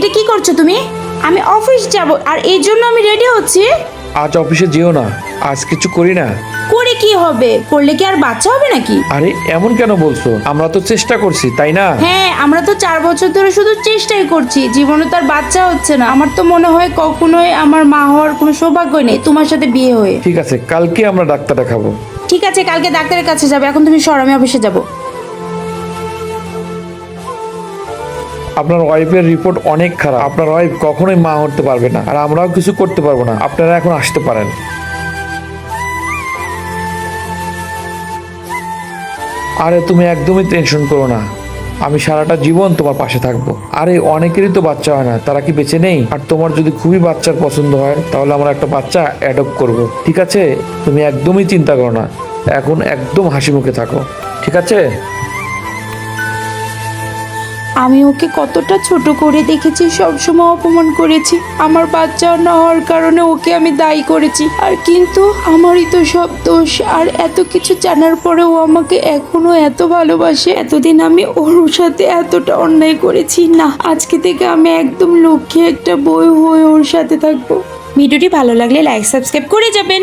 এটা কি করছো তুমি? আমি অফিস যাব আর এই জন্য আমি রেডি হচ্ছি। আজ অফিসে যেও না, আজ কিছু করি না। করে কি হবে? করলে কি আর বাচ্চা হবে নাকি? আরে এমন কেন বলছো? আমরা তো চেষ্টা করছি, তাই না? হ্যাঁ, আমরা তো 4 বছর ধরে শুধু চেষ্টাই করছি, জীবনে তো আর বাচ্চা হচ্ছে না। আমার তো মনে হয় কখনোই আমার মা হওয়ার কোনো সৌভাগ্য নেই তোমার সাথে বিয়ে হয়ে। ঠিক আছে, কালকে আমরা ডাক্তার দেখাবো। ঠিক আছে, কালকে ডাক্তারের কাছে যাবে। এখন তুমি সর, আমি অফিসে যাব। আপনার ওয়াইফের রিপোর্ট অনেক খারাপ। আপনার ওয়াইফ কখনোই মা হতে পারবে না, আর আমরাও কিছু করতে পারবো না। আপনারা এখন আসতে পারেন। আরে তুমি একদমই টেনশন করো না, আমি সারাটা জীবন তোমার পাশে থাকবো। আরে অনেকেরই তো বাচ্চা হয় না, তারা কি বেঁচে নেই? আর তোমার যদি খুবই বাচ্চার পছন্দ হয় তাহলে আমরা একটা বাচ্চা অ্যাডপ্ট করব। ঠিক আছে, তুমি একদমই চিন্তা করো না, এখন একদম হাসি মুখে থাকো। ঠিক আছে? আমি ওকে কতটা ছোট করে দেখেছি, সবসময় অপমান করেছি। আমার বাচ্চা না হওয়ার কারণে ওকে আমি দায়ী করেছি, আর কিন্তু আমারই তো সব দোষ। আর এত কিছু জানার পরেও আমাকে এখনো এত ভালোবাসে। এতদিন আমি ওর সাথে এতটা অন্যায় করেছি না, আজকে থেকে আমি একদম লক্ষ্মী একটা বউ হয়ে ওর সাথে থাকবো। ভিডিওটি ভালো লাগলে লাইক সাবস্ক্রাইব করে যাবেন।